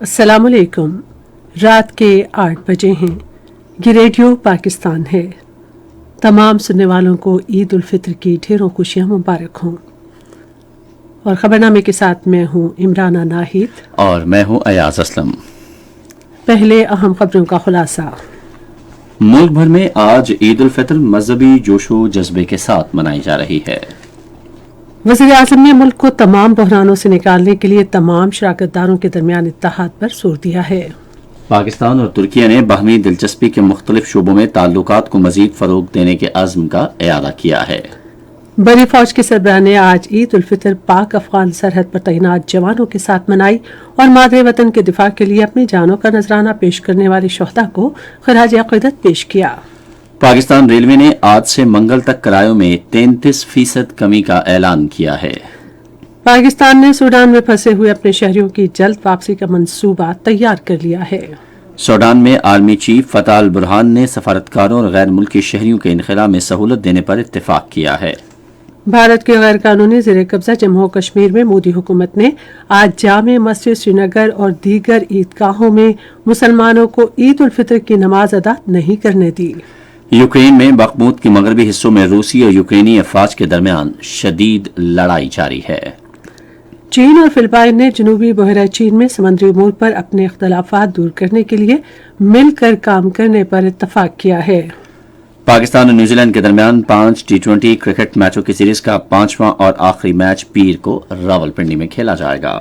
अस्सलाम वालेकुम। रात के 8 बजे हैं। ये रेडियो पाकिस्तान है। तमाम सुनने वालों को ईद उल फितर की ढेरों खुशियाँ मुबारक हों। और खबरनामे के साथ मैं हूँ इमराना नाहिद और मैं हूँ अयाज असलम। पहले अहम खबरों का खुलासा। मुल्क भर में आज ईद उल फितर मजहबी जोशो जज्बे के साथ मनाई जा रही है। वज़ीर आज़म ने मुल्क को तमाम बहरानों से निकालने के लिए तमाम शराकतदारों के दरमियान इत्तेहाद पर जोर दिया है। पाकिस्तान और तुर्की ने बाहमी दिलचस्पी के मुख्तलिफ शोबों में ताल्लुकात को मजीद फरोग देने के अज़्म का इयादा किया है। बड़ी फौज के सरबराह ने आज ईद उल फितर पाक अफगान सरहद पर तैनात जवानों के साथ मनाई और मादरे वतन के दिफा के लिए अपनी जानों का नजराना पेश करने वाले शोहदा को खराज अक़ीदत पेश किया। पाकिस्तान रेलवे ने आज से मंगल तक किरायों में 33% कमी का ऐलान किया है। पाकिस्तान ने सूडान में फंसे हुए अपने शहरियों की जल्द वापसी का मंसूबा तैयार कर लिया है। सूडान में आर्मी चीफ फतह अल बुरहान ने सफारतकारों और गैर मुल्की शहरियों के इनखला में सहूलत देने पर इत्तेफाक किया है। भारत के गैर कानूनी ज़ेर कब्जा जम्मू कश्मीर में मोदी हुकूमत ने आज जामे मस्जिद श्रीनगर और दीगर ईदगाहों में मुसलमानों को ईद उल फितर की नमाज अदा नहीं करने दी। यूक्रेन में बखमूत के मगरबी हिस्सों में रूसी और यूक्रेनी अफवाज के दरमियान शदीद लड़ाई जारी है। चीन और फिलिपाइन ने जनूबी बहरा चीन में समुद्री उमूर पर अपने इख्तलाफात दूर करने के लिए मिलकर काम करने पर इत्तफाक किया है। पाकिस्तान और न्यूजीलैंड के दरमियान 5 T20 क्रिकेट मैचों की सीरीज का 5वां और आखिरी मैच पीर को रावलपिंडी में खेला जाएगा।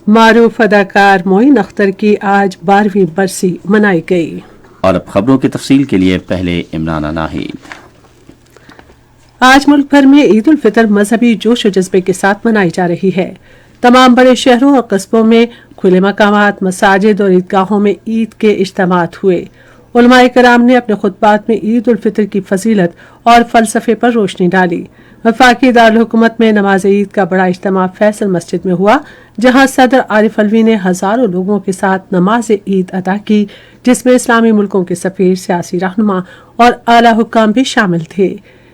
मारूफ अदाकार मोइन अख्तर की आज 12वीं बरसी मनाई गई। और अब खबरों की तफसील के लिए पहले इमराना नाहिद। आज मुल्क भर में ईद उल फितर मजहबी जोश और जज्बे के साथ मनाई जा रही है। तमाम बड़े शहरों और कस्बों में खुले मकामात, मसाजिद और ईदगाहों में ईद के इज्तिमात हुए। उलमाए कराम ने अपने खुतबात में ईद उल फितर की फजीलत और फलसफे पर रोशनी डाली। वफाकी दारुल हुकूमत में नमाज ईद का बड़ा इज्तिमा फैसल मस्जिद में हुआ, जहां सदर आरिफ अलवी ने हजारों लोगों के साथ नमाज ईद अदा की, जिसमें इस्लामी मुल्कों के सफीर, सियासी रहनुमा और आला हुक्काम भी शामिल थे।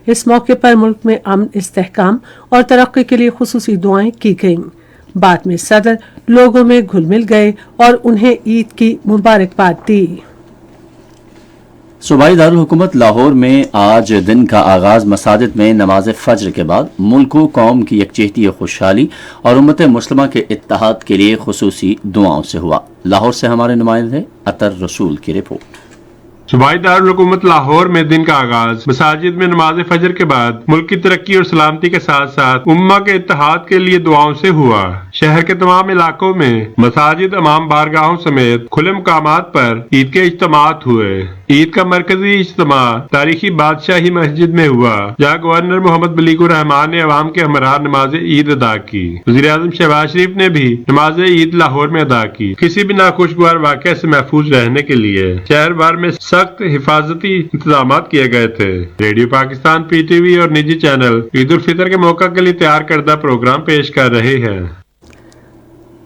इस मौके पर मुल्क में अमन, इस्तेहकाम और तरक्की के लिए खुसूसी दुआएं की गईं। बाद में सदर लोगों में घुल मिल गए और उन्हें ईद की मुबारकबाद दी। सूबाई दारुल हुकूमत लाहौर में आज दिन का आगाज मसाजिद में नमाज फज्र के बाद मुल्क व कौम की यकजहती, खुशहाली और उम्मत मुस्लिमा के इत्तेहाद के लिए खुसूसी दुआओं से हुआ। लाहौर से हमारे नुमाइंदे अतर रसूल की रिपोर्ट। सूबाई दारुल हुकूमत लाहौर में दिन का आगाज मसाजिद में नमाज फजर के बाद मुल्क की तरक्की और सलामती के साथ साथ उम्मा के इत्तेहाद के लिए दुआओं से हुआ। शहर के तमाम इलाकों में मसाजिद, इमाम बारगाहों समेत खुले मुकामात पर ईद के इज्तिमात हुए। ईद का मरकजी इज्तिमा तारीखी बादशाही मस्जिद में हुआ, जहाँ गवर्नर मोहम्मद बलीगुर रहमान ने अवाम के हमरा नमाज ईद अदा की। वज़ीर आज़म शहबाज शरीफ ने भी नमाज ईद लाहौर में अदा की। किसी भी नाखुशगवार वाक़े से महफूज रहने के लिए शहर भर में सख्त हिफाजती इंतजाम किए गए थे। रेडियो पाकिस्तान, PTV और निजी चैनल ईद उल फितर के मौका के लिए तैयार करदा प्रोग्राम पेश कर रहे हैं।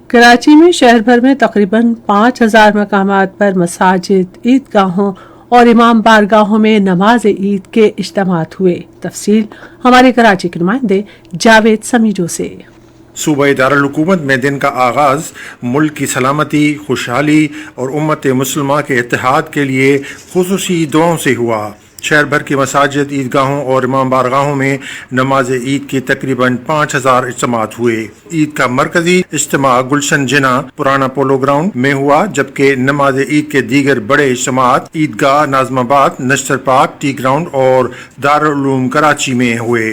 कराची में शहर भर में तकरीबन 5000 मकामात पर मसाजिद, ईदगाहों और इमाम बारगाहों में नमाज ईद के इज्तिमात हुए। तफसील हमारे कराची के नुमाइंदे जावेद समीजो से। सूबाई दारुल हुकूमत में दिन का आगाज मुल्क की सलामती, खुशहाली और उम्मत मुस्लिमा के इत्तेहाद के लिए खुसूसी दुआओं से हुआ। शहर भर की मसाजिद, ईदगाहों और इमाम बारगाहों में नमाज ईद के तकरीबन 5000 इज्तिमात हुए। ईद का मरकजी इज्तिमा गुलशन जिना पुराना पोलो ग्राउंड में हुआ, जबकि नमाज ईद के दीगर बड़े इज्तिमात ईदगाह नाजमाबाद, नश्तर पार्क, टी ग्राउंड और दारुल उलूम कराची में हुए।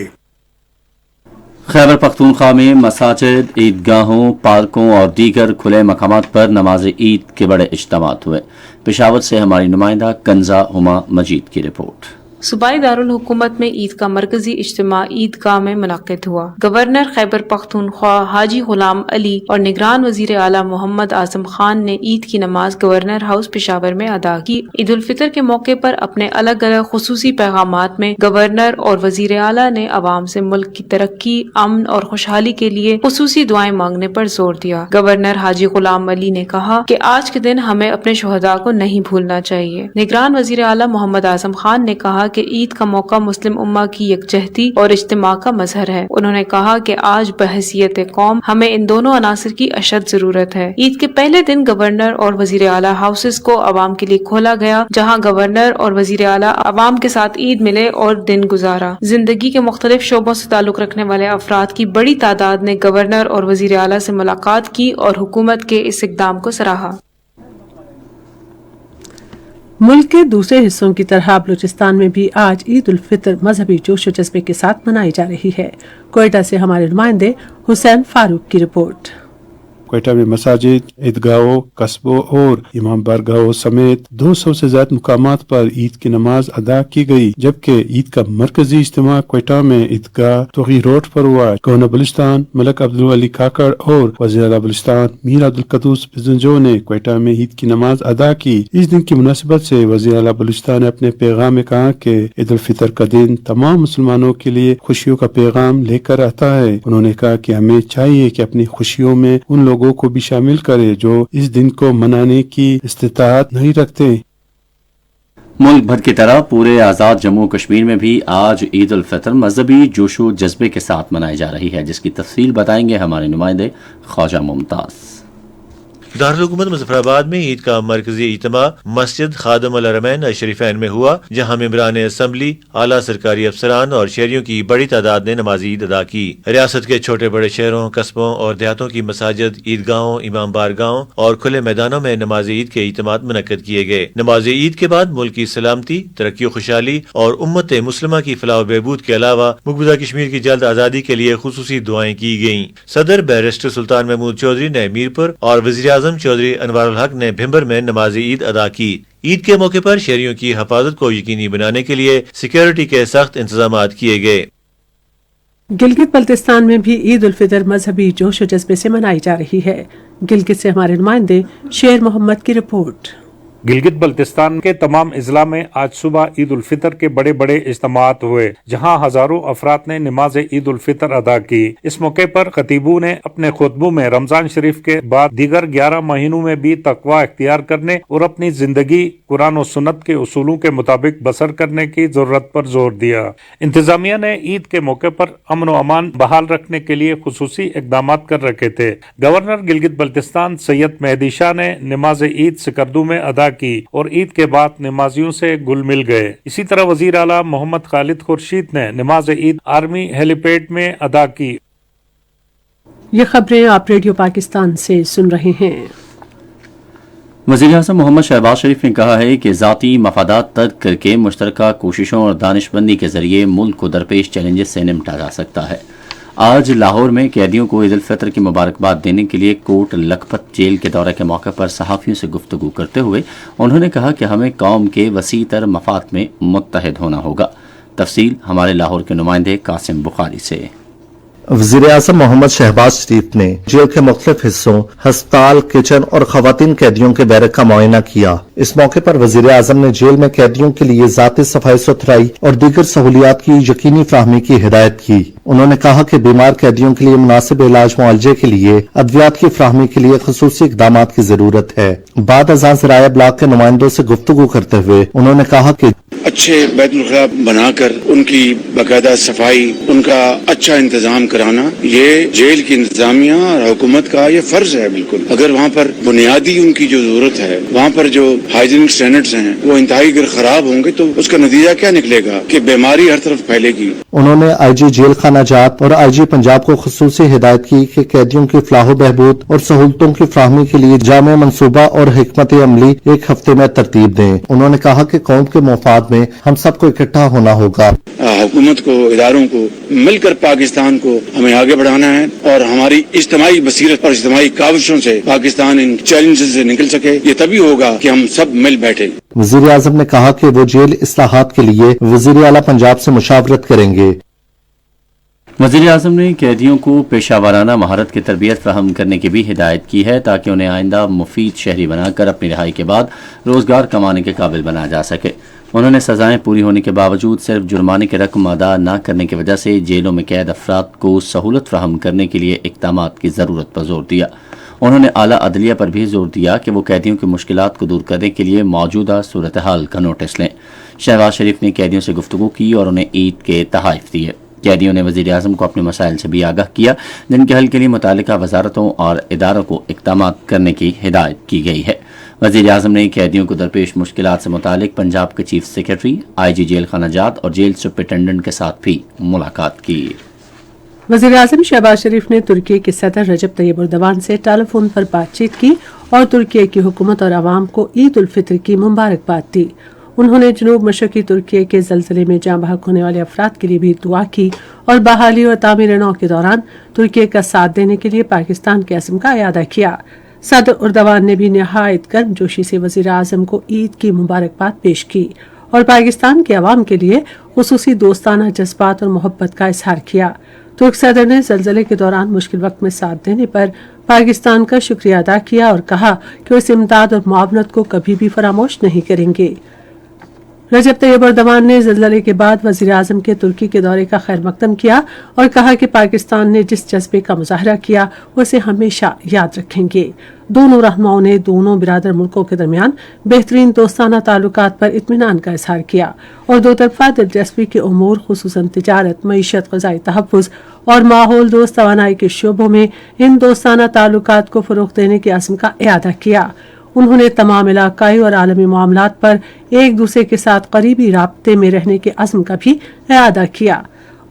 खैबर पख्तूनख्वा में मसाजिद, ईदगाहों, पार्कों और दीगर खुले मकामात पर नमाज ईद के बड़े इज्तिमात हुए। पेशावर से हमारी नुमाइंदा कंजा हुमा मजीद की रिपोर्ट। सूबाई दारुल हुकूमत में ईद का मरकजी इज्तिमा ईदगाह में मुनक्किद हुआ। गवर्नर खैबर पख्तूनख्वा हाजी गुलाम अली और निगरान वजीर आला मोहम्मद आजम खान ने ईद की नमाज गवर्नर हाउस पेशावर में अदा की। ईद उल फितर के मौके पर अपने अलग अलग खुसूसी पैगामात में गवर्नर और वजीर आला ने अवाम से मुल्क की तरक्की, अमन और खुशहाली के लिए खुसूसी दुआएं मांगने पर जोर दिया। गवर्नर हाजी गुलाम अली ने कहा कि आज के दिन हमें अपने शुहदा को नहीं भूलना चाहिए। निगरान वजीर आला मोहम्मद आजम खान ने कहा کہ عید کا موقع مسلم امہ کی یکجہتی اور اجتماع کا مظہر ہے۔ انہوں نے کہا کہ آج بحیثیت قوم ہمیں ان دونوں عناصر کی اشد ضرورت ہے۔ عید کے پہلے دن گورنر اور وزیر اعلیٰ ہاؤسز کو عوام کے لیے کھولا گیا، جہاں گورنر اور وزیر اعلیٰ عوام کے ساتھ عید ملے اور دن گزارا۔ زندگی کے مختلف شعبوں سے تعلق رکھنے والے افراد کی بڑی تعداد نے گورنر اور وزیر اعلیٰ سے ملاقات کی اور حکومت کے اس اقدام کو سراہا۔ ملک کے دوسرے حصوں کی طرح بلوچستان میں بھی آج عید الفطر مذہبی جوش و جذبے کے ساتھ منائی جا رہی ہے۔ کوئٹہ سے ہمارے نمائندے حسین فاروق کی رپورٹ۔ کوئٹہ میں مساجد، عیدگاہوں، قصبوں اور امام بارگاہوں سمیت 200 سے زیادہ مقامات پر عید کی نماز ادا کی گئی، جبکہ عید کا مرکزی اجتماع کوئٹہ میں عیدگاہ توغی روڈ پر ہوا۔ گورنر بلوچستان ملک عبدالولی کاکڑ اور وزیر اعلیٰ بلوچستان میر عبدالقدوس بزنجو نے کوئٹہ میں عید کی نماز ادا کی۔ اس دن کی مناسبت سے وزیر اعلیٰ بلوچستان نے اپنے پیغام میں کہا کہ عید الفطر کا دن تمام مسلمانوں کے لیے خوشیوں کا پیغام لے کر آتا ہے۔ انہوں نے کہا کہ ہمیں چاہیے کہ اپنی خوشیوں میں ان لوگوں کو بھی شامل کرے جو اس دن کو منانے کی استطاعت نہیں رکھتے۔ ملک بھر کی طرح پورے آزاد جموں کشمیر میں بھی آج عید الفطر مذہبی جوش و جذبے کے ساتھ منائی جا رہی ہے، جس کی تفصیل بتائیں گے ہمارے نمائندے خواجہ ممتاز۔ دارالحکومت مظفر آباد میں عید کا مرکزی اجتماع مسجد خادم الحرمین الشریفین میں ہوا، جہاں ممبران اسمبلی، اعلیٰ سرکاری افسران اور شہریوں کی بڑی تعداد نے نماز عید ادا کی۔ ریاست کے چھوٹے بڑے شہروں، قصبوں اور دیہاتوں کی مساجد، عیدگاہوں، امام بارگاہوں اور کھلے میدانوں میں نماز عید کے اجتماعات منعقد کیے گئے۔ نماز عید کے بعد ملک کی سلامتی، ترقی و خوشحالی اور امت مسلمہ کی فلاح و بہبود کے علاوہ مقبوضہ کشمیر کی جلد آزادی کے لیے خصوصی دعائیں کی گئیں۔ صدر بیرسٹر سلطان محمود چودھری نے میرپور اور وزیر اعظم چودھری انوار الحق نے بھمبر میں نماز عید ادا کی۔ عید کے موقع پر شہریوں کی حفاظت کو یقینی بنانے کے لیے سیکیورٹی کے سخت انتظامات کیے گئے۔ گلگت بلتستان میں بھی عید الفطر مذہبی جوش و جذبے سے منائی جا رہی ہے۔ گلگت سے ہمارے نمائندے شیر محمد کی رپورٹ۔ گلگت بلتستان کے تمام اضلاع میں آج صبح عید الفطر کے بڑے بڑے اجتماعات ہوئے، جہاں ہزاروں افراد نے نماز عید الفطر ادا کی۔ اس موقع پر خطیبوں نے اپنے خطبوں میں رمضان شریف کے بعد دیگر 11 مہینوں میں بھی تقوی اختیار کرنے اور اپنی زندگی قرآن و سنت کے اصولوں کے مطابق بسر کرنے کی ضرورت پر زور دیا۔ انتظامیہ نے عید کے موقع پر امن و امان بحال رکھنے کے لیے خصوصی اقدامات کر رکھے تھے۔ گورنر گلگت بلتستان سید مہدی شاہ نے نماز عید سکردو میں ادا کی اور عید کے بعد نمازیوں سے گل مل گئے۔ اسی طرح وزیر اعلیٰ محمد خالد خورشید نے نماز عید آرمی ہیلی پیڈ میں ادا کی۔ یہ خبریں آپ ریڈیو پاکستان سے سن رہے ہیں۔ وزیر اعظم محمد شہباز شریف نے کہا ہے کہ ذاتی مفادات ترک کر کے مشترکہ کوششوں اور دانش مندی کے ذریعے ملک کو درپیش چیلنجز سے نمٹا جا سکتا ہے۔ آج لاہور میں قیدیوں کو عید الفطر کی مبارکباد دینے کے لیے کوٹ لکھپت جیل کے دورے کے موقع پر صحافیوں سے گفتگو کرتے ہوئے انہوں نے کہا کہ ہمیں قوم کے وسیع تر مفاد میں متحد ہونا ہوگا۔ تفصیل ہمارے لاہور کے نمائندے قاسم بخاری سے۔ وزیر اعظم محمد شہباز شریف نے جیل کے مختلف حصوں، ہسپتال، کچن اور خواتین قیدیوں کے بیرک کا معائنہ کیا۔ اس موقع پر وزیر اعظم نے جیل میں قیدیوں کے لیے ذاتی صفائی ستھرائی اور دیگر سہولیات کی یقینی فراہمی کی ہدایت کی۔ انہوں نے کہا کہ بیمار قیدیوں کے لیے مناسب علاج معالجے کے لیے ادویات کی فراہمی کے لیے خصوصی اقدامات کی ضرورت ہے۔ بعد ازاں ذرائع ابلاغ کے نمائندوں سے گفتگو کرتے ہوئے انہوں نے کہا کہ اچھے بیت الخلاء بنا کر ان کی باقاعدہ صفائی، ان کا اچھا انتظام کرانا، یہ جیل کی انتظامیہ اور حکومت کا یہ فرض ہے بالکل۔ اگر وہاں پر بنیادی ان کی جو ضرورت ہے، وہاں پر جو ہائیجینک سٹینڈرڈز ہیں وہ انتہائی اگر خراب ہوں گے تو اس کا نتیجہ کیا نکلے گا کہ بیماری ہر طرف پھیلے گی۔ انہوں نے آئی جی جیل خانہ جات اور آئی جی پنجاب کو خصوصی ہدایت کی کہ قیدیوں کی فلاح و بہبود اور سہولتوں کی فراہمی کے لیے جامع منصوبہ اور حکمت عملی ایک ہفتے میں ترتیب دیں۔ انہوں نے کہا کہ قوم کے مفاد میں ہم سب کو اکٹھا ہونا ہوگا۔ حکومت کو، اداروں کو مل کر پاکستان کو ہمیں آگے بڑھانا ہے اور ہماری اجتماعی بصیرت اور اجتماعی کاوشوں سے پاکستان ان چیلنجز سے نکل سکے۔ یہ تبھی ہوگا کہ ہم سب مل بیٹھے۔ وزیر اعظم نے کہا کہ وہ جیل اصلاحات کے لیے وزیر اعلیٰ پنجاب سے مشاورت کریں گے۔ وزیر اعظم نے قیدیوں کو پیشہ ورانہ مہارت کی تربیت فراہم کرنے کی بھی ہدایت کی ہے تاکہ انہیں آئندہ مفید شہری بنا کر اپنی رہائی کے بعد روزگار کمانے کے قابل بنایا جا سکے۔ انہوں نے سزائیں پوری ہونے کے باوجود صرف جرمانے کی رقم ادا نہ کرنے کی وجہ سے جیلوں میں قید افراد کو سہولت فراہم کرنے کے لیے اقدامات کی ضرورت پر زور دیا۔ انہوں نے اعلیٰ عدلیہ پر بھی زور دیا کہ وہ قیدیوں کی مشکلات کو دور کرنے کے لیے موجودہ صورتحال کا نوٹس لیں۔ शहबाज शरीफ ने कैदियों से गुफ्तगू की और उन्हें ईद के तहाइफ दिए। कैदियों ने वज़ीर आज़म को अपने मसाइल से भी आगाह किया, जिनके हल के लिए मुतालिका वजारतों और इदारों को इक़दाम करने की हिदायत की गई है। वज़ीर आज़म ने कैदियों को दरपेश मुश्किलात से मुतालिक पंजाब के चीफ सेक्रेटरी, IG जेल खाना जात और जेल सुपरिटेंडेंट के साथ भी मुलाकात की। वज़ीर आज़म शहबाज शरीफ ने तुर्की के सदर रजब तैयब एर्दोगान से टेलीफोन पर बातचीत की और तुर्की की हुकूमत और आवाम को ईद उल फितर की मुबारकबाद दी। उन्होंने जनूब मशरकी तुर्की के जलजले में जाँ बहक होने वाले अफराद के लिए भी दुआ की और बहाली और तामीर नौ के दौरान तुर्की का साथ देने के लिए पाकिस्तान के अज़्म का इयादा किया। सदर एर्दोगान ने भी निहायत गर्मजोशी से वज़ीर आज़म को ईद की मुबारकबाद पेश की और पाकिस्तान के अवाम के लिए खुसूसी दोस्ताना जज्बात और मोहब्बत का इजहार किया। तुर्क सदर ने जलजले के दौरान मुश्किल वक्त में साथ देने पर पाकिस्तान का शुक्रिया अदा किया और कहा कि इस इमदाद और मुआवनत को कभी भी फरामोश नहीं करेंगे। रजब तैयब एर्दोगान ने ज़लज़ले के बाद वज़ीर आज़म के तुर्की के दौरे का खैर मकदम किया और कहा कि पाकिस्तान ने जिस जज्बे का मुजाहरा किया उसे हमेशा याद रखेंगे। दोनों रहनुमाओं ने दोनों बिरादर मुल्कों के दरमियान बेहतरीन दोस्ताना ताल्लुकात पर इत्मीनान का इजहार किया और दो तरफा दिलचस्पी के उमूर खुसूसन तिजारत, मईशत, ग़िज़ाई तहफ़्फ़ुज़ और माहौल दोस्त तवानाई के शोबों में इन दोस्ताना ताल्लुकात को फ़रोग़ देने के अज़्म का इयादा किया। उन्होंने तमाम इलाकाई और आलमी मामलात पर एक दूसरे के साथ करीबी राब्ते में रहने के अज़्म का भी इयादा किया।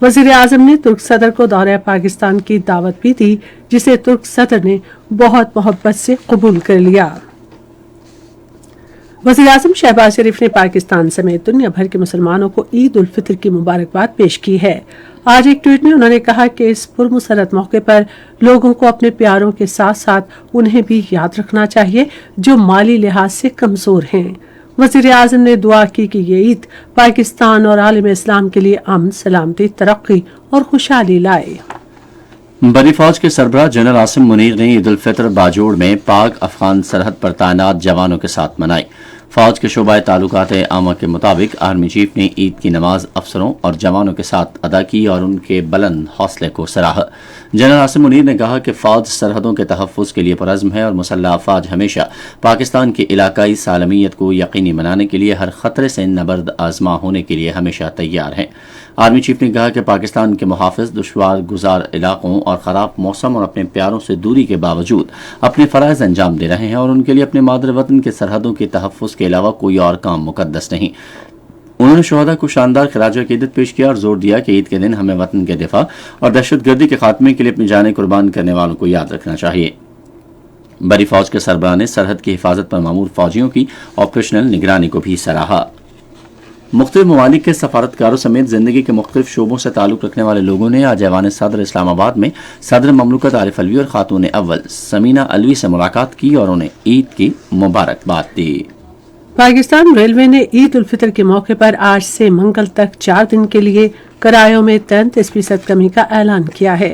वज़ीर आज़म ने तुर्क सदर को दौरे पाकिस्तान की दावत भी दी, जिसे तुर्क सदर ने बहुत मोहब्बत से कबूल कर लिया। वज़ीर आज़म शहबाज शरीफ ने पाकिस्तान समेत दुनिया भर के मुसलमानों को ईद उल फितर की मुबारकबाद पेश की है। आज एक ट्वीट में उन्होंने कहा कि इस पुरमसरत मौके पर लोगों को अपने प्यारों के साथ साथ उन्हें भी याद रखना चाहिए जो माली लिहाज से कमजोर हैं। वज़ीर आज़म ने दुआ की कि ये ईद पाकिस्तान और आलम इस्लाम के लिए अमन, सलामती, तरक्की और खुशहाली लाए। बरी फौज के सरबराह जनरल आसिम मुनीर ने ईद उल फितर बाजोड़ में पाक अफगान सरहद पर तैनात जवानों के साथ मनाई। फौज के शोबा ताल्लुकात आमा के मुताबिक आर्मी चीफ ने ईद की नमाज अफसरों और जवानों के साथ अदा की और उनके बुलंद हौसले को सराहा। जनरल आसिम मुनीर ने कहा कि फौज सरहदों के तहफ़्फ़ुज़ के लिए पुरअज़्म है और मुसल्लह अफ़वाज हमेशा पाकिस्तान की इलाकाई सालमियत को यकीनी बनाने के लिए हर खतरे से नबर्द आजमा होने के लिए हमेशा तैयार हैं। आर्मी चीफ ने कहा कि पाकिस्तान के मुहाफ़िज़ दुश्वार गुजार इलाकों और ख़राब मौसम और अपने प्यारों से दूरी के बावजूद अपने फ़राइज़ अंजाम दे रहे हैं और उनके लिए अपने मादर वतन के सरहदों के तहफ़्फ़ुज़ के अलावा कोई और काम मुकद्दस नहीं। उन्होंने शोहदा को शानदार खराज अक़ीदत पेश किया और जोर दिया कि ईद के दिन हमें वतन के दिफा और दहशतगर्दी के खात्मे के लिए अपनी जानें कुर्बान करने वालों को याद रखना चाहिए। बरी फौज के सरबराह ने सरहद की हिफाजत पर मामूर फौजियों की ऑपरेशनल निगरानी को भी सराहा। मुख्तलिफ ममालिक के सफारतकारों समेत जिंदगी के मुख्तलिफ शोबों से ताल्लुक़ रखने वाले लोगों ने आज ऐवान सदर इस्लामाबाद में सदर ममलूकत आरिफ अलवी और खातून अव्वल समीना अलवी से मुलाकात की और उन्हें ईद की मुबारकबाद दी। पाकिस्तान रेलवे ने ईद उल फितर के मौके पर आज से मंगल तक 4 दिन के लिए किरायों में 33% कमी का ऐलान किया है।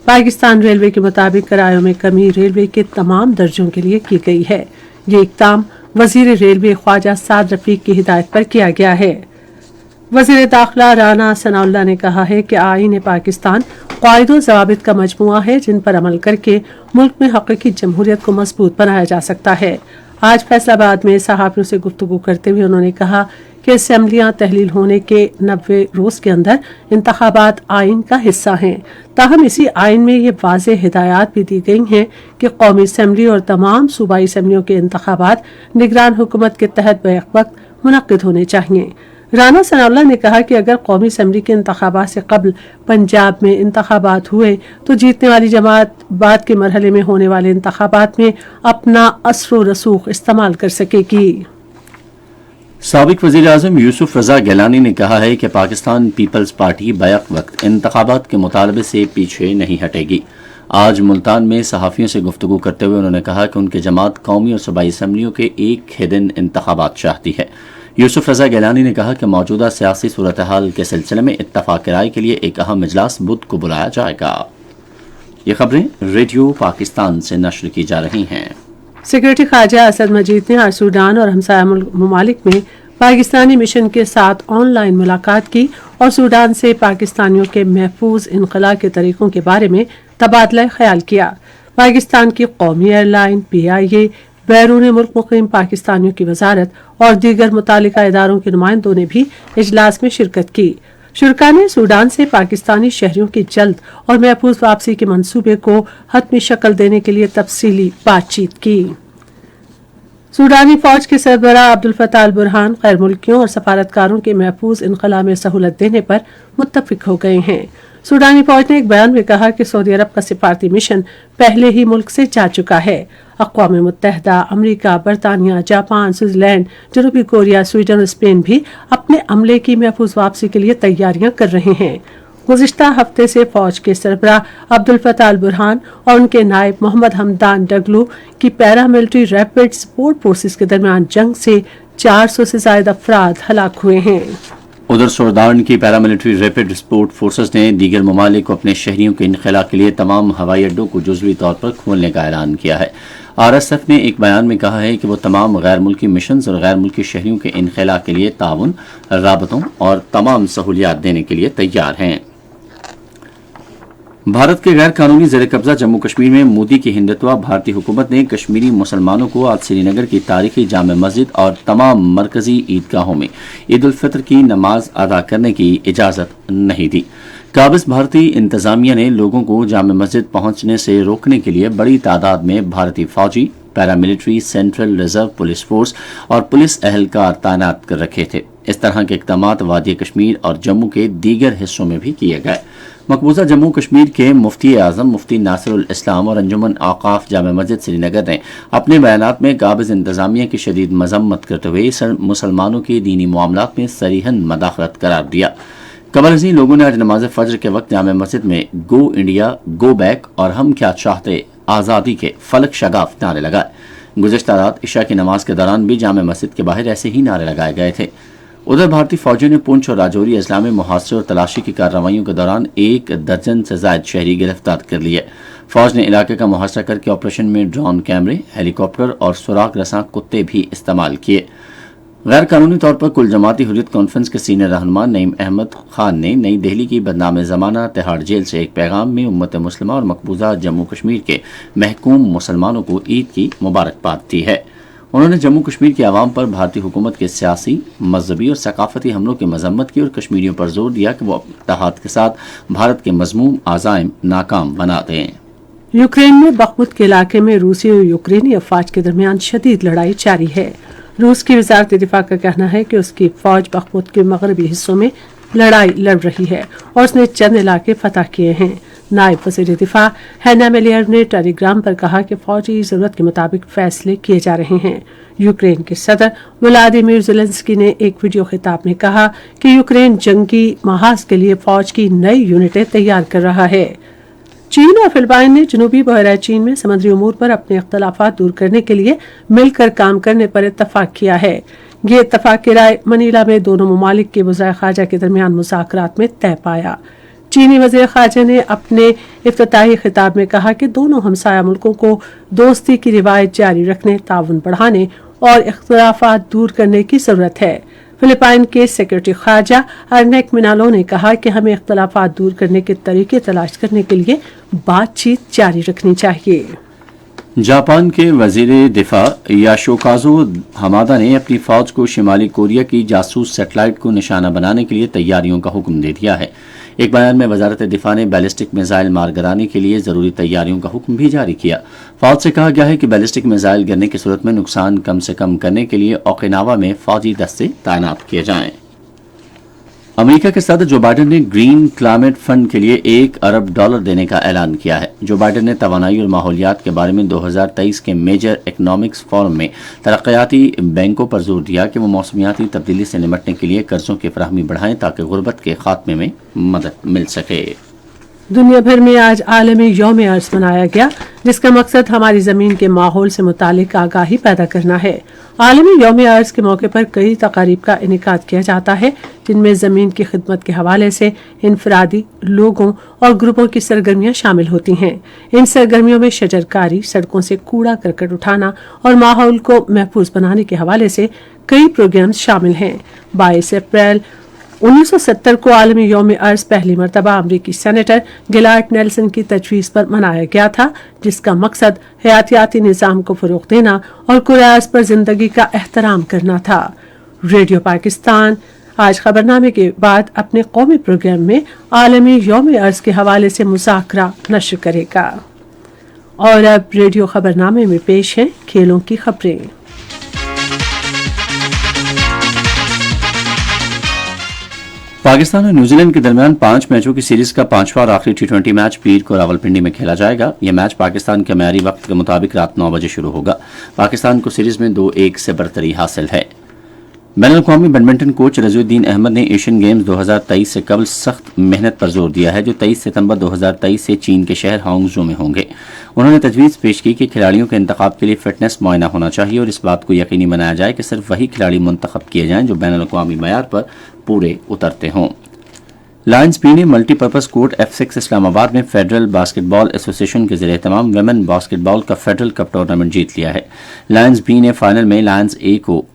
पाकिस्तान रेलवे के मुताबिक किरायों में कमी रेलवे के तमाम दर्जों के लिए की गई है। ये इक़दाम वज़ीर रेलवे ख्वाजा साद रफीक की हिदायत पर किया गया है। वज़ीर दाखिला राना सनाउल्लाह ने कहा है कि आईन पाकिस्तान क़ायदो ज़वाबित का मजमूआ है जिन पर अमल करके मुल्क में हक़ीक़ी जमहूरियत को मजबूत बनाया जा सकता है। आज फैसलाबाद में सहाफ़ियों से गुफ्तगू करते हुए उन्होंने कहा कि असम्बलियाँ तहलील होने के 90 रोज़ के अंदर इंतखाबात आइन का हिस्सा हैं। ताहम इसी आइन में ये वाज़ेह हिदायत भी दी गई हैं कि कौमी असम्बली और तमाम सूबाई असम्बलियों के इंतखाबात निगरान हुकूमत के तहत बैक वक्त मुनक़्क़िद होने चाहिए। राना सनाउल्लाह ने कहा कि अगर कौमी असम्बली के इंतखाबात से कबल पंजाब में इंतखाबात हुए तो जीतने वाली जमात बाद के मरहले में होने वाले इंतखाबात में अपना असर रसूख इस्तेमाल कर सकेगी। साबिक वज़ीर आज़म यूसुफ रज़ा गिलानी ने कहा है कि पाकिस्तान पीपल्स पार्टी बैक वक्त इंतखाबात के मुतालबे से पीछे नहीं हटेगी। आज मुल्तान में सहाफ़ियों से गुफ्तगू करते हुए उन्होंने कहा कि उनकी जमात कौमी और सूबाई असम्बलियों के एक ही दिन इंतखाबात चाहती है। यूसुफ रज़ा गिलानी ने कहा कि मौजूदा सियासी सूरत हाल के सिलसिले में इत्तफ़ाक़ राय के लिए एक अहम इजलास बुध को बुलाया जाएगा। ये खबरें रेडियो पाकिस्तान से नश्र की जा रही हैं। सेक्रेटरी ख़ारजा असद मजीद ने आज सूडान और हमसाया ममालिक में पाकिस्तानी मिशन के साथ ऑनलाइन मुलाकात की और सूडान से पाकिस्तानियों के महफूज इनक़ला के तरीक़ों के बारे में तबादला ख्याल किया। पाकिस्तान की कौमी एयरलाइन PIA बैरून मुल्क मुकीम पाकिस्तानियों की वजारत और दीगर मुतालिका इदारों के नुमाइंदों ने भी इजलास में शिरकत की। शुरा ने सूडान से पाकिस्तानी शहरियों की जल्द और महफूज वापसी के मंसूबे को हतमी शक्ल देने के लिए तफसीली बातचीत की। सूडानी फौज के सरबरा अब्दुल फताह अल बुरहान गैर मुल्कियों और सफारतकारों के महफूज इनखला में सहूलत देने पर मुत्तफिक हो गए हैं। सूडानी फौज ने एक बयान में कहा कि सऊदी अरब का सिफारती मिशन पहले ही मुल्क से जा चुका है। अक़वाम मुत्तहिदा, अमरीका, बरतानिया, जापान, स्विट्जरलैंड, जनूबी कोरिया, स्वीडन और स्पेन भी अपने अमले की महफूज वापसी के लिए तैयारियां कर रहे हैं। गुज़िश्ता हफ्ते से फौज के सरबरा अब्दुल फताह अल बुरहान और उनके नायब मोहम्मद हमदान डगलू की पैरामिलिट्री रैपिड सपोर्ट फोर्सेस के दरमियान जंग से 400 से ज्यादा अफराद हलाक हुए हैं। उधर सूडान की पैरामिलिट्री रैपिड सपोर्ट फोर्सेस ने दीगर ममालिक को अपने शहरियों के इनखला के लिए तमाम हवाई अड्डों को जुज़वी तौर पर खोलने का ऐलान किया है। RSF ने एक बयान में कहा है कि वो तमाम गैर मुल्की मिशन और गैर मुल्की शहरियों के इनखला के लिए ताउन, राबतों और तमाम सहूलियात देने के लिए तैयार हैं। भारत के गैर कानूनी ज़ेर कब्जा जम्मू कश्मीर में मोदी की हिंदुत्व भारतीय हुकूमत ने कश्मीरी मुसलमानों को आज श्रीनगर की तारीखी जामे मस्जिद और तमाम मरकजी ईदगाहों में ईद उल फितर की नमाज अदा करने की इजाज़त नहीं दी। काबिज भारतीय इंतजामिया ने लोगों को जामे मस्जिद पहुंचने से रोकने के लिए बड़ी तादाद में भारतीय फौजी, paramilitary, central reserve police force और पुलिस एहलकार तैनात कर रखे थे। इस तरह के इक़दामात वादी कश्मीर और जम्मू के दीगर हिस्सों में भी किए गए। मकबूजा जम्मू कश्मीर के मुफ्ती आजम मुफ्ती नासिरुल इस्लाम और अंजुमन औकाफ जामे मस्जिद श्रीनगर ने अपने बयानात में काबिज इंतजामिया की शदीद मजम्मत करते हुए मुसलमानों के दीनी मामलात में सरीहन मदाखलत करार दिया। कबल अज़ीं लोगों ने आज नमाज फजर के वक्त जामे मस्जिद में गो इंडिया, गो बैक और हम क्या चाहते आज़ादी के फलक शगाफ नारे लगाए। गुज़िश्ता रात इशा की नमाज के दौरान भी जामे मस्जिद के बाहर ऐसे ही नारे लगाए गए थे। उधर भारतीय फौजियों ने पुंछ और राजौरी अजला में मुहासरे और तलाशी की कार्रवाइयों के दौरान 1 दर्जन से ज्यादा शहरी गिरफ्तार कर लिए। फौज ने इलाके का मुहासरा करके ऑपरेशन में ड्रोन कैमरे, हेलीकॉप्टर और सुराग रसां कुत्ते भी इस्तेमाल किए। गैर कानूनी तौर पर कुल जमाती हुर्रियत कॉन्फ्रेंस के सीनियर रहनुमा नईम अहमद खान ने नई दिल्ली की बदनाम ज़माना तिहाड़ जेल से एक पैगाम में उम्मत मुस्लिमा और मकबूजा जम्मू कश्मीर के महकूम मुसलमानों को ईद की मुबारकबाद दी है। उन्होंने जम्मू कश्मीर की आवाम पर भारतीय हुकूमत के सियासी, मजहबी और सकाफती हमलों की मजम्मत की और कश्मीरियों पर जोर दिया कि वो इत्तेहाद के साथ भारत के मजमूम आज़ाइम नाकाम बना दें। यूक्रेन में बखमुत के इलाके में रूसी और यूक्रेनी अफवाज के दरमियान शदीद लड़ाई जारी है। रूस की वजारत दिफा का कहना है कि उसकी फौज बखमुत के मगरबी हिस्सों में लड़ाई लड़ रही है और उसने चंद इलाके फतह किए हैं। नायब वज़ीर दिफा हैना मेलियर ने टेलीग्राम पर कहा कि फौजी जरूरत के मुताबिक फैसले किए जा रहे हैं। यूक्रेन के सदर व्लादिमीर ज़ेलेंस्की ने एक वीडियो खिताब में कहा कि यूक्रेन जंगी महाज के लिए फौज की नई यूनिटें तैयार कर रहा है। चीन और फिलिपाइन ने जनूबी बहरा चीन में समुद्री उमूर पर अपने इख्तलाफात दूर करने के लिए मिलकर काम करने पर इत्तफाक किया है। ये इत्तफाक की राय मनीला में दोनों ममालिक के वज़ीर ख़ारजा के दरमियान मुज़ाकरात में तय पाया। चीनी वज़ीर ख़ारजा ने अपने इफ्तिताही खिताब में कहा कि दोनों हमसाया मुल्कों को दोस्ती की रिवायत जारी रखने, ताउन बढ़ाने और इख्तलाफात दूर करने की ज़रूरत है। फिलिपाइन के सेक्रेटरी ख़ारजा अर्नेक मिनालो ने कहा कि हमें इख्तलाफात दूर करने के तरीके तलाश करने के लिए बातचीत जारी रखनी चाहिए। जापान के वजीर दिफा याशोकाजो हमादा ने अपनी फौज को शिमाली कोरिया की जासूस सैटेलाइट को निशाना बनाने के लिए तैयारियों का हुक्म दे दिया है। एक बयान में वजारत दिफा ने बैलिस्टिक मिसाइल मार गिराने के लिए जरूरी तैयारियों का हुक्म भी जारी किया। फौज से कहा गया है कि बैलिस्टिक मिसाइल गिरने की सूरत में नुकसान कम से कम करने के लिए ओकिनावा में फौजी दस्ते तैनात किए जाएं। अमेरिका के सदर जो बाइडेन ने ग्रीन क्लाइमेट फंड के लिए $1 अरब देने का ऐलान किया है। जो बाइडेन ने तवानाई और माहौलियात के बारे में 2023 के मेजर इकोनॉमिक्स फोरम में तरक्याती बैंकों पर जोर दिया कि वो मौसमियाती तब्दीली से निपटने के लिए कर्जों की फराहमी बढ़ाएं ताकि गुर्बत के खात्मे में मदद मिल सके। दुनिया भर में आज आलमी यौम अर्ज़ मनाया गया, जिसका मकसद हमारी ज़मीन के माहौल से मुतालिक आगाही पैदा करना है। आलमी यौम अर्ज़ के मौके पर कई तकारीब का इनेकाद किया जाता है, जिनमें ज़मीन की खिदमत के हवाले से इनफरादी लोगों और ग्रुपों की सरगर्मियाँ शामिल होती हैं। इन सरगर्मियों में शजरकारी, सड़कों से कूड़ा करकट उठाना और माहौल को महफूज बनाने के हवाले से कई प्रोग्राम शामिल हैं। 22 अप्रैल 1970 को आलमी यौम अर्ज पहली मरतबा अमरीकी सेनेटर गिलार्ड नेल्सन की तजवीज़ पर मनाया गया था, जिसका मकसद हयातियाती निज़ाम को फ़रोग़ देना और कुराए अर्ज़ पर ज़िंदगी का एहतराम करना था। रेडियो पाकिस्तान आज खबरनामे के बाद अपने कौमी प्रोग्राम में आलमी यौम अर्ज के हवाले से मुज़ाकरा नश्र करेगा। और अब रेडियो खबरनामे में पेश हैं खेलों की खबरें। पाकिस्तान और न्यूजीलैंड के दरमियान 5 मैचों की सीरीज का 5वां और आखिरी T20 मैच पीर को रावलपिंडी में खेला जाएगा। यह मैच पाकिस्तान के म्यारी वक्त के मुताबिक रात 9 बजे शुरू होगा। पाकिस्तान को सीरीज में 2-1 से बरतरी हासिल है। बैनुल-अक़वामी बैडमिंटन कोच रज़ीउद्दीन अहमद ने एशियन गेम्स 2023 से कबल सख्त मेहनत पर जोर दिया है, जो 23 सितंबर 2023 से चीन के शहर हांगझो में होंगे। उन्होंने तजवीज़ पेश की कि खिलाड़ियों के इंतखाब के लिए फिटनेस मुआयना होना चाहिए और इस बात को यकीनी बनाया जाए कि सिर्फ वही खिलाड़ी मुंतखब किए जाएं जो बैनुल-अक़वामी मयार पर पूरे उतरते हों। लायंस बी ने मल्टीपर्पज़ कोर्ट F6 इस्लामाबाद में फेडरल बास्केटबॉल एसोसिएशन के ज़रिए तमाम वुमेन बास्केटबॉल का फेडरल कप टूर्नामेंट जीत लिया है। लायंस बी ने फाइनल में लायंस ए को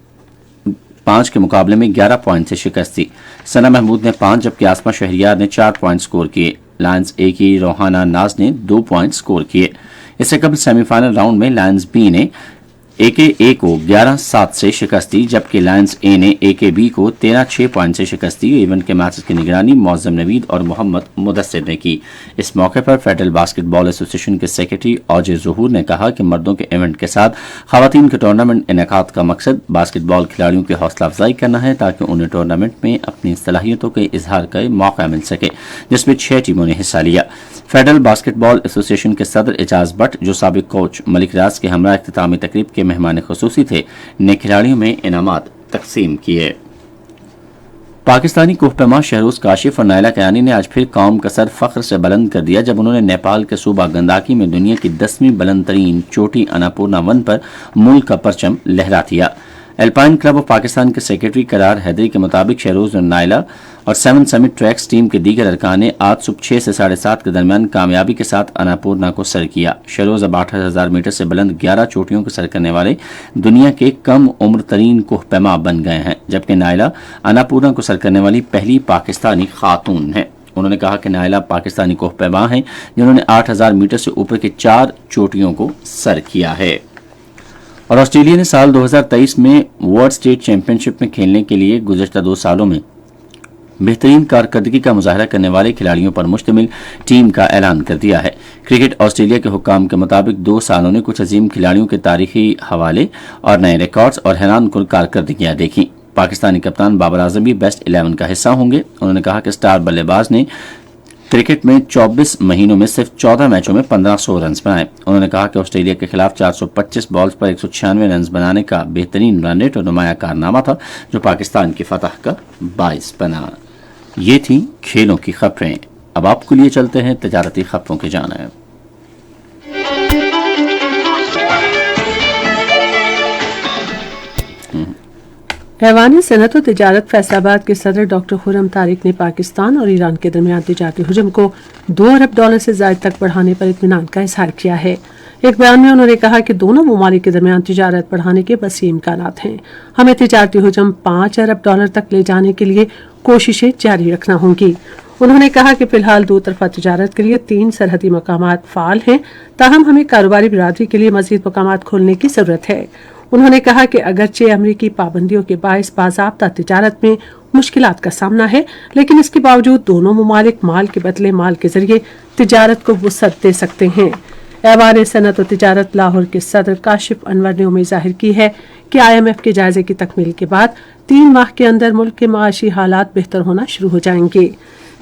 5 के मुकाबले में 11 पॉइंट से शिकस्त दी। सना महमूद ने 5 जबकि आसमा शहरियार ने 4 पॉइंट स्कोर किए। लायंस ए की रोहाना नाज ने 2 पॉइंट स्कोर किए। इससे कबल सेमीफाइनल राउंड में लायंस बी ने ए को 11-7 से शिकस्त दी, जबकि लायंस ए ने AKB को 13-6 पॉइंट से शिकस्त दी। इवेंट के मैचेस की निगरानी मौज़म नवीद और मोहम्मद मुदस्सिर ने की। इस मौके पर फेडरल बास्केटबॉल एसोसिएशन के सेक्रेटरी औजे ज़हूर ने कहा कि मर्दों के इवेंट के साथ ख़वातीन के टूर्नामेंट इनेकाद का मकसद बास्केटबॉल खिलाड़ियों की हौसला अफजाई करना है, ताकि उन्हें टूर्नामेंट में अपनी सलाहियतों के इजहार का मौका मिल सके, जिसमें 6 टीमों ने हिस्सा लिया। फेडरल बास्केटबॉल एसोसिएशन के सदर एजाज भट्ट, जो साबिक कोच मलिक रियाज के हमरा इख्तितामी तकरीब के मेहमान खुसूसी थे, ने खिलाड़ियों में इनामात तकसीम किए। पाकिस्तानी कोहपेमा शहरोज काशिफ और नायला कयानी ने आज फिर कौम का सर फख्र से बुलंद कर दिया, जब उन्होंने नेपाल के सूबा गंदाकी में दुनिया की 10वीं बुलंद तरीन चोटी अन्नपूर्णा वन पर मुल्क का परचम लहरा दिया। एल्पाइन क्लब ऑफ पाकिस्तान के सेक्रेटरी करार हैदरी के मुताबिक शहरोज और नायला और 7 समिट ट्रैक्स टीम के दीगर अरकान ने आज सुबह 6 से 7:30 के दरमियान कामयाबी के साथ अन्नपूर्णा को सर किया। शहरोज अब 8000 मीटर से बुलंद 11 चोटियों को सर करने वाले दुनिया के कम उम्र तरीन कोहपेमा बन गए हैं, जबकि नायला अन्नपूर्णा को सर करने वाली पहली पाकिस्तानी खातून है। उन्होंने कहा कि नायला पाकिस्तानी कोहपेमा हैं जिन्होंने 8000 मीटर से ऊपर के 4 चोटियों को सर किया है। और ऑस्ट्रेलिया ने साल 2023 में वर्ल्ड स्टेट चैंपियनशिप में खेलने के लिए गुज़श्ता 2 सालों में बेहतरीन कारकर्दगी का मुजाहरा करने वाले खिलाड़ियों पर मुश्तमिल टीम का ऐलान कर दिया है। क्रिकेट ऑस्ट्रेलिया के हुक्काम के मुताबिक 2 सालों ने कुछ अजीम खिलाड़ियों के तारीखी हवाले और नए रिकॉर्ड्स और हैरानकुन कारकर्दगियां देखी। पाकिस्तानी कप्तान बाबर आजम भी बेस्ट 11 का हिस्सा होंगे। उन्होंने कहा कि स्टार बल्लेबाज ने क्रिकेट में 24 महीनों में सिर्फ 14 मैचों में 1500 रन बनाए। उन्होंने कहा कि ऑस्ट्रेलिया के खिलाफ 425 बॉल्स पर 196 रन बनाने का बेहतरीन रन रेट और नुमाया कारनामा था, जो पाकिस्तान की फतह का बाइस बना। ये थी खेलों की खबरें। अब आपको लिए चलते हैं तजारती खबरों की जानिब। ऐवान सनअत और तिजारत फैसलाबाद के सदर डॉक्टर खुर्रम तारिक ने पाकिस्तान और ईरान के दरमियान तिजारती हुजम को $2 अरब से ज़ायद तक बढ़ाने पर इत्मीनान का इजहार किया है। एक बयान में उन्होंने कहा कि दोनों ममालिक के दरमियान तिजारत बढ़ाने के वसीम इम्कानात हैं। हमें तिजारती हुजम $5 अरब तक ले जाने के लिए कोशिशें जारी रखना होंगी। उन्होंने कहा कि फिलहाल 2 तरफा तिजारत के लिए 3 सरहदी मकामात फाल हैं, ताहम हमें कारोबारी बिरादरी के लिए मजीद मकामात खोलने की जरूरत है। उन्होंने कहा कि अगरचे अमरीकी पाबंदियों के बायस बाज़ाब्ता तिजारत में मुश्किलात का सामना है, लेकिन इसके बावजूद दोनों ममालिक माल के बदले माल के जरिए तिजारत को वुसअत दे सकते हैं। ऐवान सनअत और तिजारत लाहौर के सदर काशिफ अनवर ने उम्मीद जाहिर की है कि IMF के जायजे की तकमील के बाद 3 माह के अंदर मुल्क के माशी हालात बेहतर होना शुरू हो जाएंगे।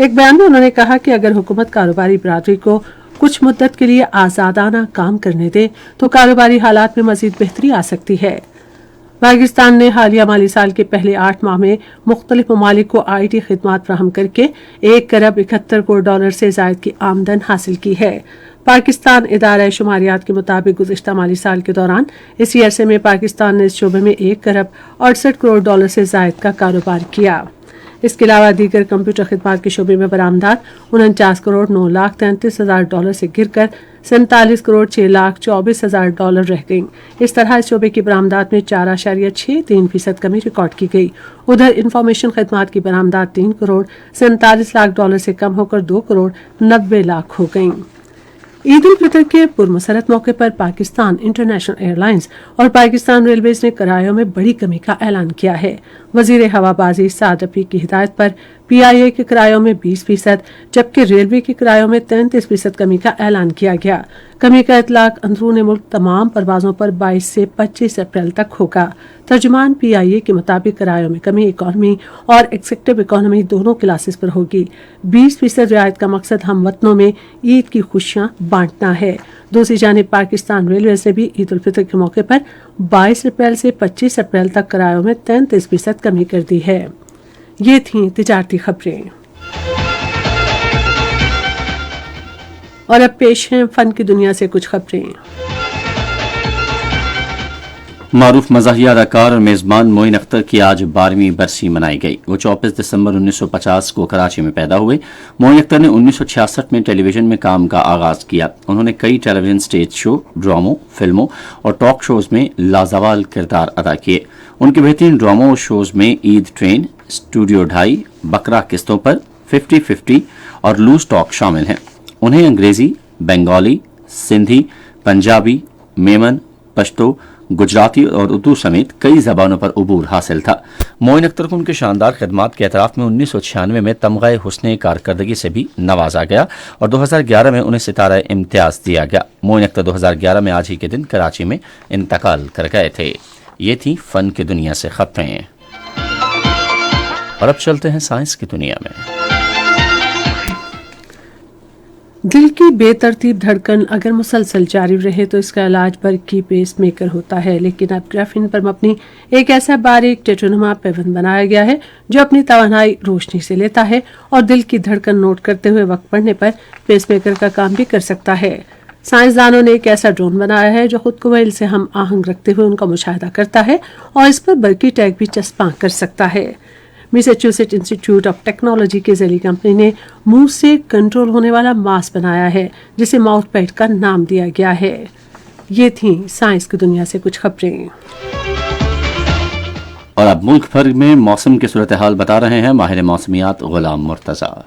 एक बयान में उन्होंने कहा कि अगर हुकूमत कारोबारी बिरादरी को कुछ मुद्दत के लिए आजादाना काम करने दे तो कारोबारी हालात में मजीद बेहतरी आ सकती है। पाकिस्तान ने हालिया माली साल के पहले 8 माह में मुख्तलिफ ममालिक को IT खिदमात फराहम करके $1 अरब 71 करोड़ से जायद की आमदन हासिल की है। पाकिस्तान इदारा शुमारियात के मुताबिक गुज़िश्ता माली साल के दौरान इसी अरसे में पाकिस्तान ने इस शोबे में $1 अरब 68 करोड़ से जायद का कारोबार किया। इसके अलावा दीगर कंप्यूटर खिदमात के शोबे में बरामदात $49 करोड़ $9,33,000 से गिरकर $47,6,24,000 रह गईं। इस तरह इस शोबे की बरामदात में 4.63% कमी रिकॉर्ड की गई। उधर इंफॉर्मेशन खदमात की बरामदात $3,47,00,000 से कम होकर $2,90,00,000 हो गईं। ईद उल फितर के पुरमसरत मौके पर पाकिस्तान इंटरनेशनल एयरलाइंस और पाकिस्तान रेलवेज ने किरायों में बड़ी कमी का ऐलान किया है। वजीर हवाबाजी साद रफीक की हिदायत पर PIA के किरायों में 20%, जबकि रेलवे के किरायों में 33% कमी का ऐलान किया गया। कमी का इतलाक अंदरून मुल्क तमाम परवाजों पर 22 से 25 अप्रैल तक होगा। तर्जुमान PIA के मुताबिक किरायों में कमी इकॉनमी और एग्जीक्यूटिव इकॉनमी दोनों क्लासेस पर होगी। 20% रियायत का मकसद हम वतनों में ईद की खुशियां बांटना है। दूसरी जानिब पाकिस्तान रेलवे ने भी ईद उल फितर के मौके पर 22 अप्रैल से 25 अप्रैल तक किरायों में 33% कमी कर दी है। ये थीं तिजारती खबरें और अब पेश हैं फन की दुनिया से कुछ खबरें। मारूफ मज़ाहिया अदाकार और मेज़बान मोइन अख्तर की आज 12वीं बरसी मनाई गई। वो 24 दिसंबर 1950 को कराची में पैदा हुए। मोइन अख्तर ने 1966 में टेलीविजन में काम का आगाज किया। उन्होंने कई टेलीविजन स्टेज शो, ड्रामों, फिल्मों और टॉक शोज में लाजवाल किरदार अदा किए। उनके बेहतरीन ड्रामों और शोज में ईद ट्रेन, स्टूडियो 2.5, बकरा किस्तों पर, 50-50 और लूज टॉक शामिल हैं। उन्हें अंग्रेजी, बंगाली, सिंधी, पंजाबी, मेमन, पश्तो, गुजराती और उर्दू समेत कई जबानों पर उबूर हासिल था। मोइन अख्तर को उनके शानदार खदमात के एतराफ़ में 1996 में तमग़े हुस्ने कारकर्दगी से भी नवाजा गया और 2011 में उन्हें सितारा इम्तियाज दिया गया। मोइन अख्तर 2011 में आज ही के दिन कराची में इंतकाल कर गए थे। ये थी फन की दुनिया से खबरें और अब चलते हैं साइंस की दुनिया में। दिल की बेतरतीब धड़कन अगर मुसलसल जारी रहे तो इसका इलाज बरकी पेस मेकर होता है, लेकिन अब ग्राफीन पर मबनी एक ऐसा बारीक टेटोनुमा पैबंद बनाया गया है जो अपनी तवानाई रोशनी से लेता है और दिल की धड़कन नोट करते हुए वक्त पड़ने पर पेस मेकर का काम भी कर सकता है। साइंसदानों ने एक ऐसा ड्रोन बनाया है जो खुद को व्हील से हम आहंग रखते हुए उनका मुशाहिदा करता है और इस पर बरकी टैग भी चस्पा कर सकता है। मैसाचुसेट्स इंस्टीट्यूट ऑफ टेक्नोलॉजी की ज़ैली कंपनी ने मुंह से कंट्रोल होने वाला मास्क बनाया है जिसे माउथ पैड का नाम दिया गया है। ये थी साइंस की दुनिया से कुछ खबरें और अब मुल्क भर में मौसम की सूरत हाल बता रहे हैं माहिर मौसमियात गुलाम मुर्तज़ा।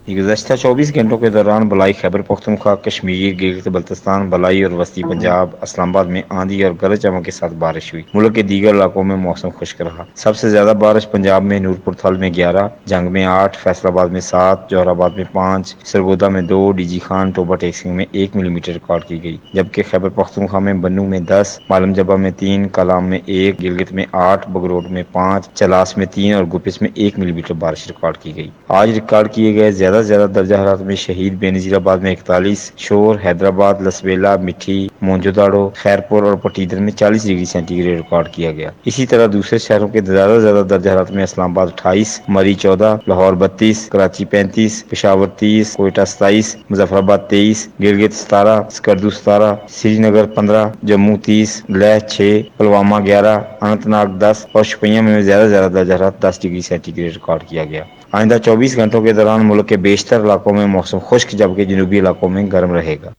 गुज़श्ता 24 घंटों के दौरान बलाई खैबर पख्तूनख्वा, कश्मीर, गिलगित बल्तिस्तान, बलाई और वस्ती पंजाब, इस्लामाबाद में आंधी और गरज चमक के साथ बारिश हुई। मुल्क के दीगर इलाकों में मौसम खुश्क रहा। सबसे ज्यादा बारिश पंजाब में नूरपुर थल में 11, जंग में 8, फैसलाबाद में 7, जोहराबाद में 5, सरगोदा में 2, डीजी खान टोबा टेक्सिंग में 1 मिलीमीटर रिकॉर्ड की गई। जबकि खैबर पख्तूनख्वा में बन्नू में 10, मालम जबा में 3, कलाम में 1, गिलगित में 8, बगरोट में 5, चलास में 3 और गुपिस में 1 मिलीमीटर बारिश रिकॉर्ड की गई। आज रिकॉर्ड किए गए ज्यादा दर्जा हरारत में शहीद बेनजीराबाद में 41, शोर, हैदराबाद, लसबेला, मिठी, मोंजोदाड़ो, खैरपुर और पटीदर में 40 डिग्री सेंटीग्रेड रिकॉर्ड किया गया। इसी तरह दूसरे शहरों के ज्यादा दर्जा हरारत में इस्लामाबाद 28, मरी 14, लाहौर 32, कराची 35, पेशावर 30, कोयटा 27, मुजफ्फराबाद 23, गिलगित 17, स्कर्दू 17, श्रीनगर 15, जम्मू 30, लेह 6, पुलवामा 11, अनंतनाग 10 और शुपियां में ज्यादा दर्जा हरारत 10 डिग्री सेंटीग्रेड रिकॉर्ड किया गया। आइंदा 24 घंटों के दौरान मुल्क के बेशतर इलाकों में मौसम खुश्क जबकि जनूबी इलाकों में गर्म रहेगा।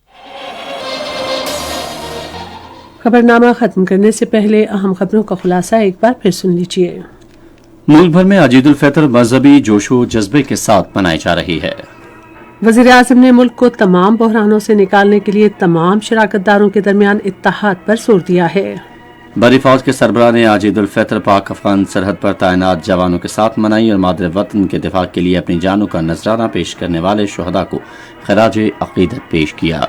खबरनामा खत्म करने से पहले अहम खबरों का खुलासा एक बार फिर सुन लीजिए। मुल्क भर में आज ईद उल फितर मजहबी जोशो जज्बे के साथ मनाई जा रही है। वज़ीर आज़म ने मुल्क को तमाम बहरानों से निकालने के लिए तमाम शराकतदारों के दरमियान इत्तेहाद पर जोर दिया है। बरी फौज के सरबराह ने आज ईद उल फितर पाक अफगान सरहद पर तैनात जवानों के साथ मनाई और मादर वतन के दिफा के लिए अपनी जानों का नजराना पेश करने वाले शुहदा को खराज अकीदत पेश किया।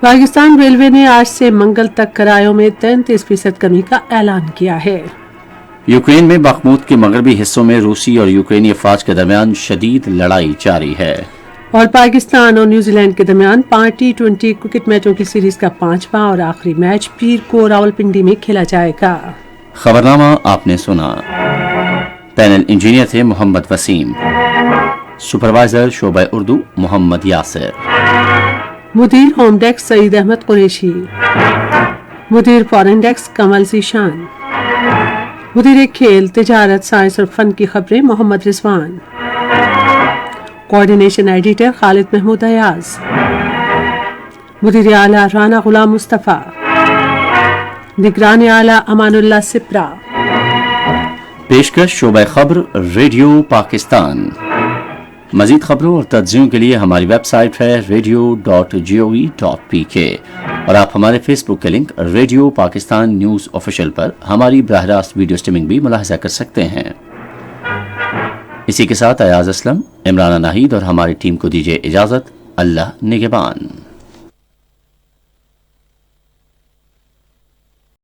पाकिस्तान रेलवे ने आज से मंगल तक किरायों में 33% कमी का ऐलान किया है। यूक्रेन में बखमूत के मगरबी हिस्सों में रूसी और यूक्रेनी अफवाज के दरमियान शदीद लड़ाई जारी है। और पाकिस्तान और न्यूजीलैंड के दरमियान 5 T20 क्रिकेट मैचों की सीरीज का 5वां और आखिरी मैच पीर को रावलपिंडी में खेला जाएगा। खबरनामा आपने सुना। पैनल इंजीनियर थे मोहम्मद वसीम, सुपरवाइजर शोबा उर्दू मोहम्मद यासिर, मुदीर होम डेस्क सईद अहमद कुरैशी, मुदीर फॉरेन डेस्क कमल जीशान, मुदीर खेल, तिजारत, साइंस और फन की खबरें मोहम्मद रिजवान, कोऑर्डिनेशन एडिटर खालिद महमूद अयाज, मुदीर आला राना गुलाम मुस्तफ़ा, निगरान आला अमानुल्लाह सिप्रा। पेशकश शोबा खबर रेडियो पाकिस्तान। मजीद खबरों और तज्जियों के लिए हमारी वेबसाइट है radio.gov.pk और आप हमारे फेसबुक के link radio Pakistan news official पर हमारी बराह रास्त वीडियो स्ट्रीमिंग भी मुलाहिजा कर सकते हैं। इसी के साथ अयाज असलम, इमरान नाहिद और हमारी टीम को दीजिए इजाज़त। अल्लाह निगहबान।